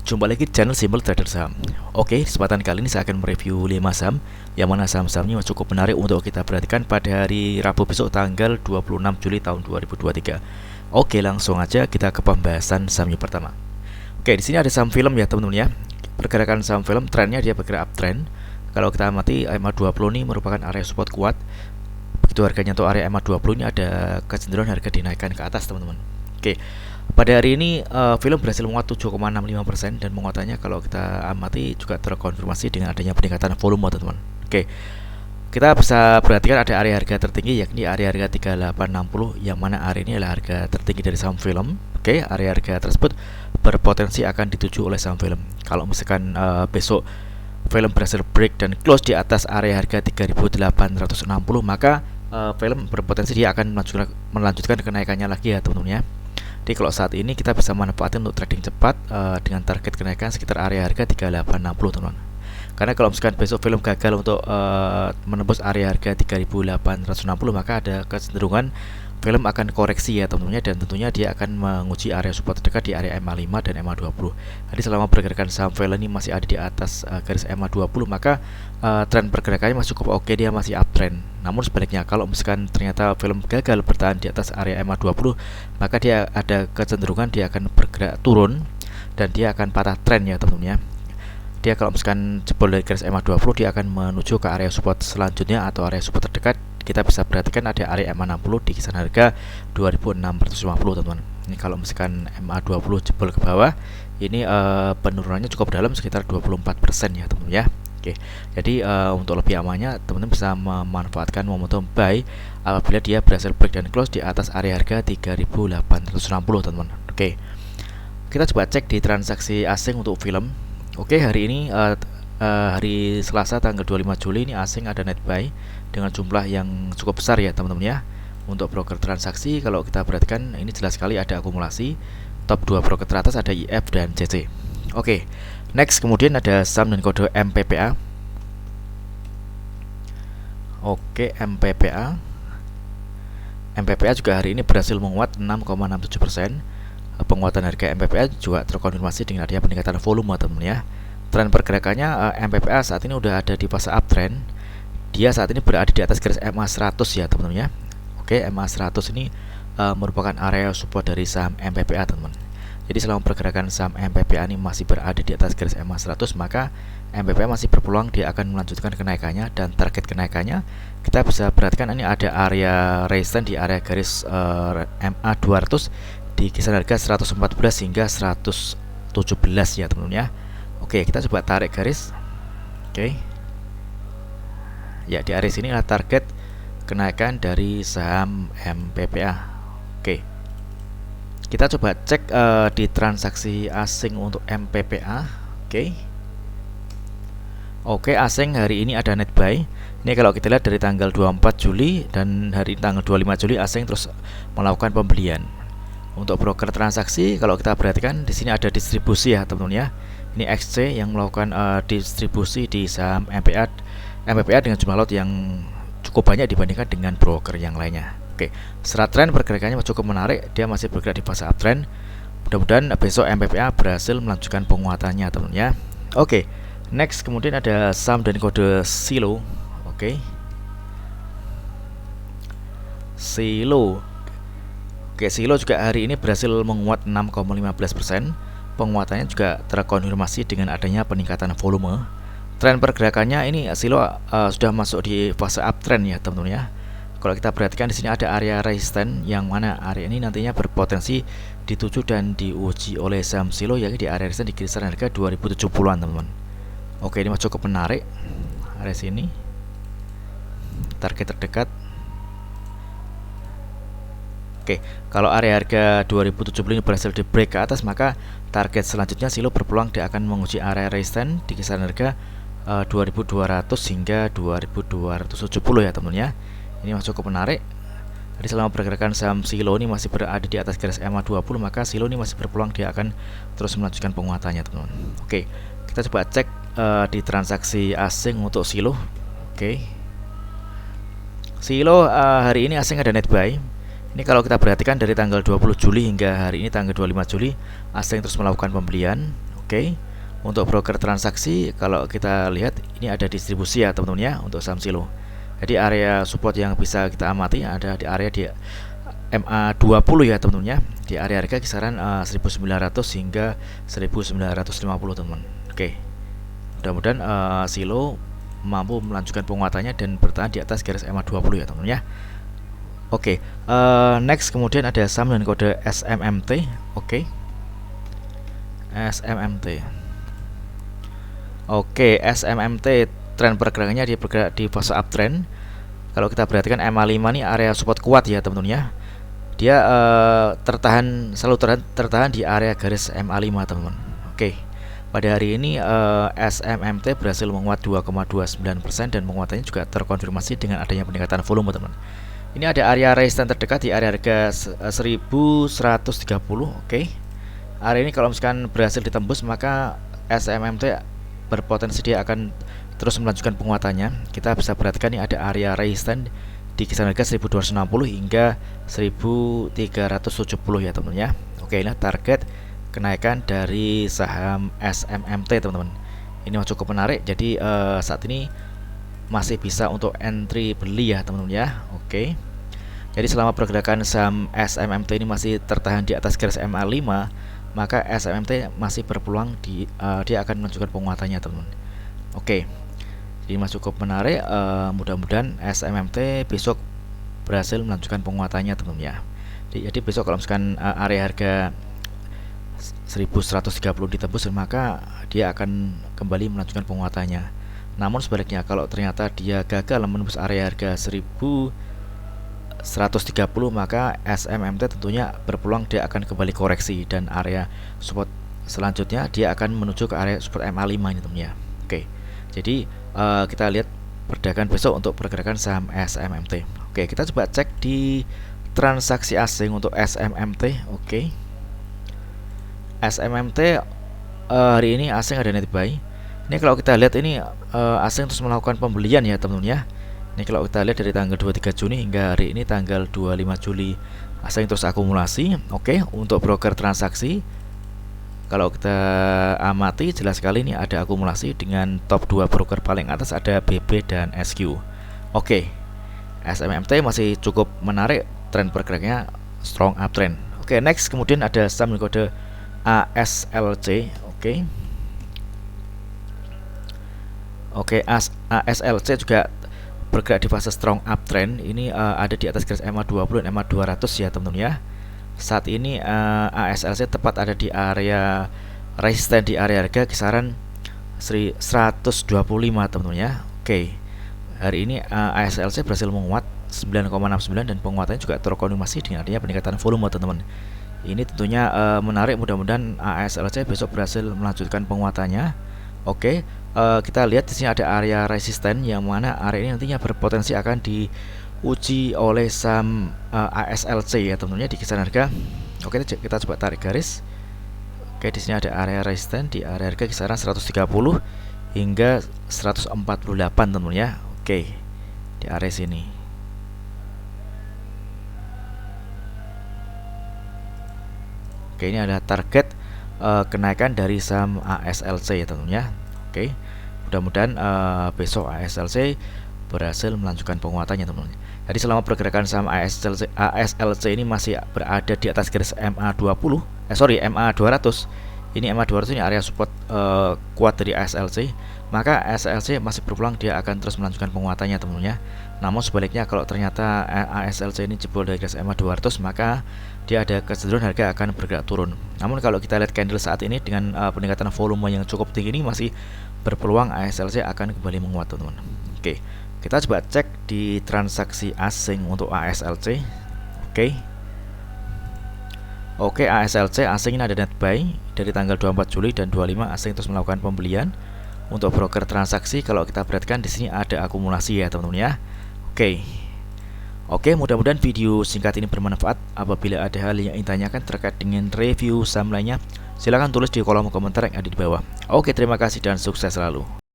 Jumpa lagi di channel Simple Trader Saham. Oke, kesempatan kali ini saya akan mereview 5 saham yang mana saham-sahamnya cukup menarik untuk kita perhatikan pada hari Rabu besok tanggal 26 Juli tahun 2023. Oke, langsung aja kita ke pembahasan saham yang pertama. Oke, di sini ada saham film ya teman-teman ya. Pergerakan saham film trennya dia bergerak uptrend. Kalau kita amati MA20 ini merupakan area support kuat. Begitu harganya untuk area MA20 ini ada kecenderungan harga dinaikkan ke atas teman-teman. Oke, pada hari ini film berhasil menguat 7,65% dan penguatannya kalau kita amati juga terkonfirmasi dengan adanya peningkatan volume teman-teman. Oke, kita bisa perhatikan ada area harga tertinggi yakni area harga 3860 yang mana area ini adalah harga tertinggi dari saham film. Oke, area harga tersebut berpotensi akan dituju oleh saham film. Kalau misalkan besok film berhasil break dan close di atas area harga 3860 maka film berpotensi dia akan melanjutkan kenaikannya lagi ya teman-teman ya. Jadi kalau saat ini kita bisa manfaatkan untuk trading cepat dengan target kenaikan sekitar area harga 3860 teman-teman. Karena kalau misalkan besok film gagal untuk menembus area harga 3860 maka ada kecenderungan film akan koreksi ya teman-teman, dan tentunya dia akan menguji area support terdekat di area MA5 dan MA20. Jadi selama pergerakan saham film ini masih ada di atas garis MA20 maka tren pergerakannya masih cukup oke, dia masih uptrend. Namun sebaliknya kalau misalkan ternyata film gagal bertahan di atas area MA20 maka dia ada kecenderungan dia akan bergerak turun dan dia akan patah tren ya teman-teman ya. Dia kalau misalkan jebol dari garis MA20 dia akan menuju ke area support selanjutnya atau area support terdekat. Kita bisa perhatikan ada area MA60 di kisaran harga 2650 teman-teman. Ini kalau misalkan MA20 jebol ke bawah ini penurunannya cukup dalam sekitar 24% ya teman-teman ya. Oke, jadi untuk lebih amannya teman-teman bisa memanfaatkan momentum buy apabila dia berhasil break dan close di atas area harga 3860 teman-teman. Oke, kita coba cek di transaksi asing untuk film. Oke, hari ini hari Selasa tanggal 25 Juli ini asing ada net buy dengan jumlah yang cukup besar ya teman-teman ya. Untuk broker transaksi kalau kita perhatikan ini jelas sekali ada akumulasi. Top 2 broker teratas ada IF dan CC. Oke, next kemudian ada saham dan kode MPPA. Oke, MPPA juga hari ini berhasil menguat 6,67%. Penguatan harga MPPA juga terkonfirmasi dengan adanya peningkatan volume teman-teman ya. Tren pergerakannya MPPA saat ini udah ada di fase uptrend. Dia saat ini berada di atas garis MA100 ya teman-teman ya. Oke, MA100 ini merupakan area support dari saham MPPA teman-teman. Jadi selama pergerakan saham MPPA ini masih berada di atas garis MA100 maka MPPA masih berpeluang dia akan melanjutkan kenaikannya, dan target kenaikannya kita bisa perhatikan ini ada area resistance di area garis MA200 di kisaran harga 114 hingga 117 ya teman-teman ya. Oke, kita coba tarik garis. Oke. Ya, di area sini adalah target kenaikan dari saham MPPA. Oke. Kita coba cek di transaksi asing untuk MPPA. Oke. Oke, asing hari ini ada net buy. Ini kalau kita lihat dari tanggal 24 Juli dan hari tanggal 25 Juli asing terus melakukan pembelian. Untuk broker transaksi kalau kita perhatikan di sini ada distribusi ya teman-teman ya. Ini XC yang melakukan distribusi di saham MPPA dengan jumlah lot yang cukup banyak dibandingkan dengan broker yang lainnya. Oke, secara tren pergerakannya cukup menarik, dia masih bergerak di fase uptrend. Mudah-mudahan besok MPPA berhasil melanjutkan penguatannya teman-teman ya. Oke, next kemudian ada saham dan kode Silo. Oke, Silo. Oke, Silo juga hari ini berhasil menguat 6,15%. Penguatannya juga terkonfirmasi dengan adanya peningkatan volume. Tren pergerakannya ini Silo sudah masuk di fase uptrend ya teman-teman ya. Kalau kita perhatikan di sini ada area resisten yang mana area ini nantinya berpotensi dituju dan diuji oleh saham Silo yakni di area resisten di kisaran harga 2070-an teman-teman. Oke, ini masih cukup menarik area sini. Target terdekat. Oke, kalau area harga 2070 ini berhasil di break ke atas maka target selanjutnya Silo berpeluang dia akan menguji area resisten di kisaran harga 2200 hingga 2270 ya teman-teman ya. Ini masih cukup menarik. Jadi selama pergerakan saham Silo ini masih berada di atas garis MA20 maka Silo ini masih berpeluang dia akan terus melanjutkan penguatannya teman-teman. Oke, kita coba cek di transaksi asing untuk Silo. Oke, Silo hari ini asing ada net buy. Ini kalau kita perhatikan dari tanggal 20 Juli hingga hari ini tanggal 25 Juli asing terus melakukan pembelian. Oke. Untuk broker transaksi, kalau kita lihat ini ada distribusi ya teman-teman ya untuk saham Silo. Jadi area support yang bisa kita amati ada di area di MA20 ya teman-teman ya. Di area harga kisaran 1900 hingga 1950 teman-teman. Oke. Mudah-mudahan Silo mampu melanjutkan penguatannya dan bertahan di atas garis MA20 ya teman-teman ya. Oke, next kemudian ada saham dengan kode SMMT. Oke. SMMT. Oke, SMMT tren pergerakannya dia bergerak di fase uptrend. Kalau kita perhatikan MA5 ini area support kuat ya teman-teman ya. Dia selalu tertahan di area garis MA5 teman-teman. Oke. Pada hari ini SMMT berhasil menguat 2,29% dan penguatannya juga terkonfirmasi dengan adanya peningkatan volume teman-teman. Ini ada area resistance terdekat di area harga 1130. Oke. Area ini kalau misalkan berhasil ditembus maka SMMT berpotensi dia akan terus melanjutkan penguatannya. Kita bisa perhatikan ini ada area resistance di kisaran harga 1260 hingga 1370 ya teman-teman ya. Oke, ini target kenaikan dari saham SMMT teman-teman. Ini cukup menarik. Jadi saat ini masih bisa untuk entry beli ya teman-teman ya. Oke. Jadi selama pergerakan saham SMMT ini masih tertahan di atas garis MA5, maka SMMT masih berpeluang dia akan menunjukkan penguatannya teman-teman. Oke. Jadi masih cukup menarik. Mudah-mudahan SMMT besok berhasil melanjutkan penguatannya teman-teman ya. Jadi besok kalau misalkan area harga 1130 ditembus maka dia akan kembali melanjutkan penguatannya. Namun sebaliknya kalau ternyata dia gagal menembus area harga 1130 maka SMMT tentunya berpeluang dia akan kembali koreksi dan area support selanjutnya dia akan menuju ke area support MA5 ini teman ya. Oke. Jadi kita lihat perdagangan besok untuk pergerakan saham SMMT. Oke, kita coba cek di transaksi asing untuk SMMT. Oke. SMMT hari ini asing ada net buy. Ini kalau kita lihat ini asing terus melakukan pembelian ya teman-teman ya. Ini kalau kita lihat dari tanggal 23 Juni hingga hari ini tanggal 25 Juli asing terus akumulasi. Oke, untuk broker transaksi kalau kita amati jelas sekali ini ada akumulasi dengan top 2 broker paling atas ada BB dan SQ. Oke. SMMT masih cukup menarik, tren pergerakannya strong uptrend. Oke, next kemudian ada saham kode ASLC. Oke. Oke, ASLC juga bergerak di fase strong uptrend. Ini ada di atas garis MA20 dan MA200 ya teman-teman ya. Saat ini ASLC tepat ada di area resisten di area harga kisaran 125 teman-teman ya. Oke. Hari ini ASLC berhasil menguat 9,69 dan penguatannya juga terkonfirmasi dengan adanya peningkatan volume teman-teman. Ini tentunya menarik, mudah-mudahan ASLC besok berhasil melanjutkan penguatannya. Oke, kita lihat di sini ada area resisten yang mana area ini nantinya berpotensi akan diuji oleh saham ASLC ya teman-teman di kisaran harga. Oke, kita coba tarik garis. Oke, di sini ada area resisten di area harga kisaran 130 hingga 148 teman-teman ya. Oke, di area sini. Oke, ini adalah target kenaikan dari saham ASLC ya teman-teman ya. Oke, mudah-mudahan besok ASLC berhasil melanjutkan penguatannya teman-teman. Jadi selama pergerakan saham ASLC ini masih berada di atas garis MA200. Ini MA200 ini area support kuat dari ASLC. Maka ASLC masih berpeluang dia akan terus melanjutkan penguatannya teman-teman ya. Namun sebaliknya kalau ternyata ASLC ini jebol dari garis MA200 maka dia ada kecenderungan harga akan bergerak turun. Namun kalau kita lihat candle saat ini dengan peningkatan volume yang cukup tinggi ini masih berpeluang ASLC akan kembali menguat teman-teman. Oke, kita coba cek di transaksi asing untuk ASLC. Oke, ASLC asing ini ada net buy dari tanggal 24 Juli dan 25 asing terus melakukan pembelian. Untuk broker transaksi kalau kita perhatikan di sini ada akumulasi ya teman-teman ya. Oke, mudah-mudahan video singkat ini bermanfaat. Apabila ada hal yang ingin tanyakan terkait dengan review saham lainnya, silahkan tulis di kolom komentar yang ada di bawah. Oke, terima kasih dan sukses selalu.